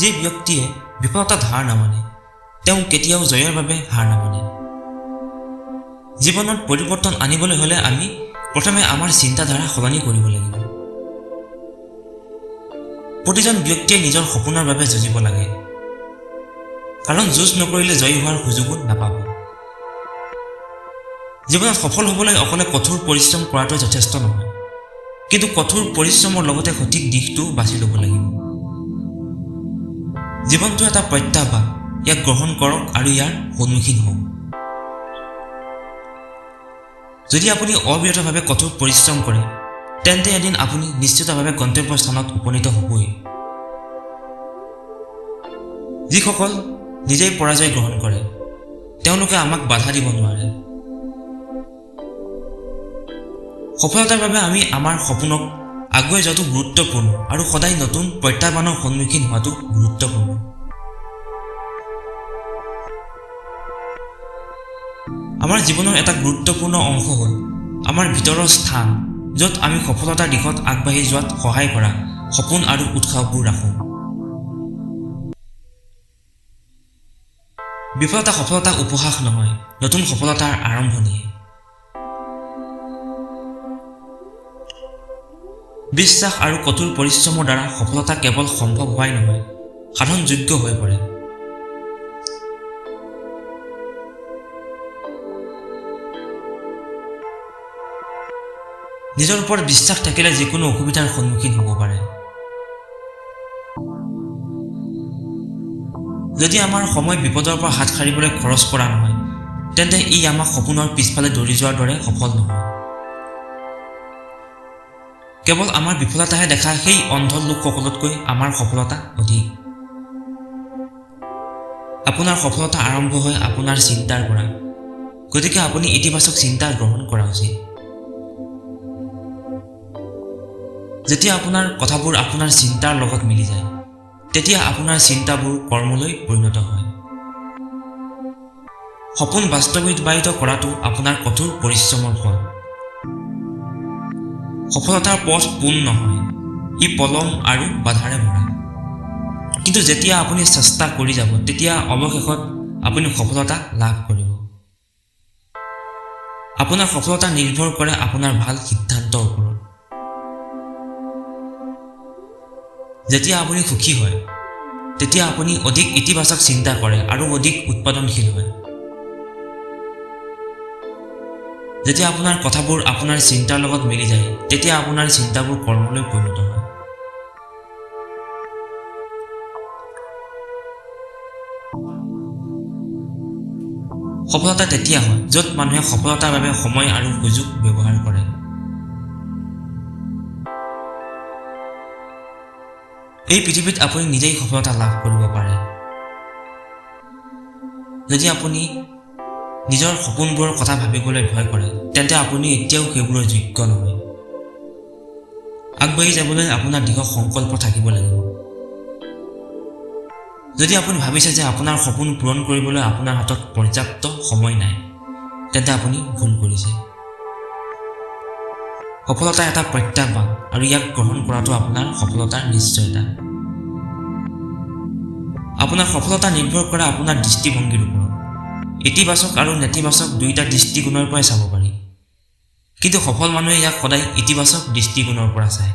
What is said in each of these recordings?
যি ব্যক্তিয়ে বিফলতাত হাৰ নামানে তেওঁ কেতিয়াও জয়ৰ বাবে হাৰ নামানে। জীৱনত পৰিৱৰ্তন আনিবলৈ হ'লে আমি প্ৰথমে আমাৰ চিন্তাধাৰা সলনি কৰিব লাগিব। প্ৰতিজন ব্যক্তিয়ে নিজৰ সপোনৰ বাবে যুঁজিব লাগে, কাৰণ যুঁজ নকৰিলে জয়ী হোৱাৰ সুযোগো নাপাব। জীৱনত সফল হ'বলৈ অকলে কঠোৰ পৰিশ্ৰম কৰাটো যথেষ্ট নহয়, কিন্তু কঠোৰ পৰিশ্ৰমৰ লগতে সঠিক দিশটো বাছি ল'ব লাগিব। জীৱনটো এটা প্ৰত্যাহ্বান, ইয়াক গ্ৰহণ কৰক আৰু ইয়াৰ সন্মুখীন হওক। যদি আপুনি অবিৰতভাৱে কঠোৰ পৰিশ্ৰম কৰে তেন্তে এদিন আপুনি নিশ্চিতভাৱে গন্তব্যস্থানত উপনীত হ'বই। যিসকল নিজেই পৰাজয় গ্ৰহণ কৰে তেওঁলোকে আমাক বাধা দিব নোৱাৰে। সফলতাৰ বাবে আমি আমাৰ সপোনক আগুৱাই যোৱাটো গুৰুত্বপূৰ্ণ আৰু সদায় নতুন প্ৰত্যাহ্বানৰ সন্মুখীন হোৱাটো গুৰুত্বপূৰ্ণ। আমাৰ জীৱনৰ এটা গুৰুত্বপূৰ্ণ অংশ হ'ল আমাৰ ভিতৰৰ স্থান, য'ত আমি সফলতাৰ দিশত আগবাঢ়ি যোৱাত সহায় কৰা সপোন আৰু উৎসাহবোৰ ৰাখোঁ। বিফলতা সফলতা উপহাস নহয়, নতুন সফলতাৰ আৰম্ভণিহে। বিশ্বাস আৰু কঠোৰ পৰিশ্ৰমৰ দ্বাৰা সফলতা কেৱল সম্ভৱ হোৱাই নহয়, সাধনযোগ্য হৈ পৰে। নিজৰ ওপৰত বিশ্বাস থাকিলে যিকোনো অসুবিধাৰ সন্মুখীন হ'ব পাৰে। যদি আমাৰ সময় বিপদৰ পৰা হাত সাৰিবলৈ খৰচ কৰা নহয় তেন্তে ই আমাক সপোনৰ পিছফালে দৌৰি যোৱাৰ দৰে সফল নহয়। কেৱল আমাৰ বিফলতাহে দেখা সেই অন্ধ লোকসকলতকৈ আমাৰ সফলতা অধিক। আপোনাৰ সফলতা আৰম্ভ হয় আপোনাৰ চিন্তাৰ পৰা, গতিকে আপুনি ইতিবাচক চিন্তা গ্ৰহণ কৰা উচিত। যেতিয়া আপোনাৰ কথাবোৰ আপোনাৰ চিন্তাৰ লগত মিলি যায় তেতিয়া আপোনাৰ চিন্তাবোৰ কৰ্মলৈ পৰিণত হয়। সপোন বাস্তৱায়িত কৰাটো আপোনাৰ কঠোৰ পৰিশ্ৰমৰ ফল। সফলতাৰ পথ পোন নহয়, ই পলম আৰু বাধাৰে ভৰা। কিন্তু যেতিয়া আপুনি চেষ্টা কৰি যাব তেতিয়া অৱশেষত আপুনি সফলতা লাভ কৰিব। আপোনাৰ সফলতা নিৰ্ভৰ কৰে আপোনাৰ ভাল সিদ্ধান্তৰ ওপৰত। যেতিয়া আপুনি সুখী হয় তেতিয়া আপুনি অধিক ইতিবাচক চিন্তা কৰে আৰু অধিক উৎপাদনশীল হয়। যেতিয়া আপোনাৰ কথাবোৰ আপোনাৰ চিন্তাৰ লগত মিলি যায় তেতিয়া আপোনাৰ চিন্তাবোৰ কৰ্মলৈ পৰিণত হয়। সফলতা তেতিয়া হয় য'ত মানুহে সফলতাৰ বাবে সময় আৰু সুযোগ ব্যৱহাৰ কৰে। এই পৃথিৱীত আপুনি নিজেই সফলতা লাভ কৰিব পাৰে। যদি আপুনি নিজৰ সপোনবোৰৰ কথা ভাবিবলৈ ভয় কৰে তেন্তে আপুনি এতিয়াও সেইবোৰৰ যোগ্য নহয়। আগবাঢ়ি যাবলৈ আপোনাৰ দৃঢ় সংকল্প থাকিব লাগিব। যদি আপুনি ভাবিছে যে আপোনাৰ সপোন পূৰণ কৰিবলৈ আপোনাৰ হাতত পৰ্যাপ্ত সময় নাই তেন্তে আপুনি ভুল কৰিছে। সফলতা এটা প্ৰত্যাহ্বান আৰু ইয়াক গ্ৰহণ কৰাটো আপোনাৰ সফলতাৰ নিশ্চয়তা। আপোনাৰ সফলতা নিৰ্ভৰ কৰে আপোনাৰ দৃষ্টিভংগীৰ ওপৰত। ইতিবাচক আৰু নেতিবাচক দুয়োটা দৃষ্টিকোণৰ পৰাই চাব পাৰি, কিন্তু সফল মানুহে ইয়াক সদায় ইতিবাচক দৃষ্টিকোণৰ পৰা চায়।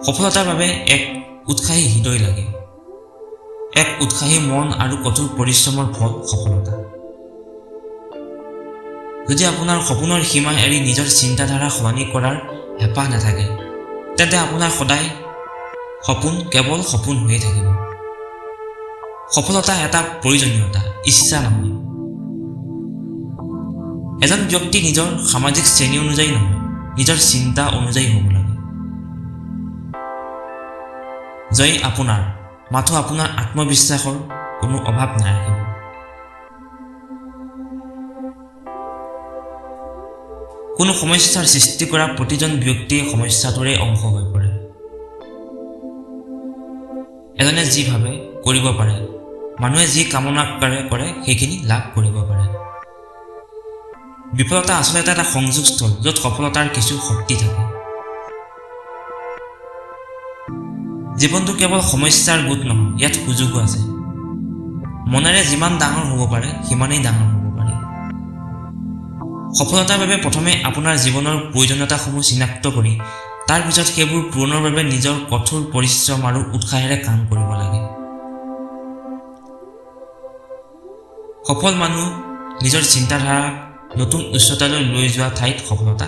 সফলতাৰ বাবে এক উৎসাহী হৃদয় লাগে, এক উৎসাহী মন আৰু কঠোৰ পৰিশ্ৰমৰ ফল সফলতা। যদি আপোনাৰ সপোনৰ সীমা এৰি নিজৰ চিন্তাধাৰা সলনি কৰাৰ হেঁপাহ নাথাকে তেন্তে আপোনাৰ সদায় সপোন কেৱল সপোন হৈয়ে থাকিব। সফলতা এটা প্ৰয়োজনীয়তা, ইচ্ছা নহয়। এজন ব্যক্তি নিজৰ সামাজিক শ্ৰেণী অনুযায়ী নহয়, নিজৰ চিন্তা অনুযায়ী হ'ব লাগে। জয় আপোনাৰ, মাথো আপোনাৰ আত্মবিশ্বাসৰ কোনো অভাৱ নাৰাখিব। কোনো সমস্যাৰ সৃষ্টি কৰা প্ৰতিজন ব্যক্তিয়ে সমস্যাটোৰে অংশ হৈ পৰে। এজনে যি ভাবে কৰিব পাৰে, মানুহে যি কামনা কৰে সেইখিনি লাভ কৰিব পাৰে। বিফলতা আচলতে এটা সংযোগস্থল য'ত সফলতাৰ কিছু শক্তি থাকে। জীৱনটো কেৱল সমস্যাৰ গোট নহয়, ইয়াত সুযোগো আছে। মনেৰে যিমান ডাঙৰ হ'ব পাৰে সিমানেই ডাঙৰ হ'ব পাৰি। সফলতাৰ বাবে প্ৰথমে আপোনাৰ জীৱনৰ প্ৰয়োজনীয়তাসমূহ চিনাক্ত কৰি তাৰ পিছত সেইবোৰ পূৰণৰ বাবে নিজৰ কঠোৰ পৰিশ্ৰম আৰু উৎসাহেৰে কাম কৰিব লাগে। সফল মানুহ নিজৰ চিন্তাধাৰা নতুন উচ্চতালৈ লৈ যোৱা ঠাইত সফলতা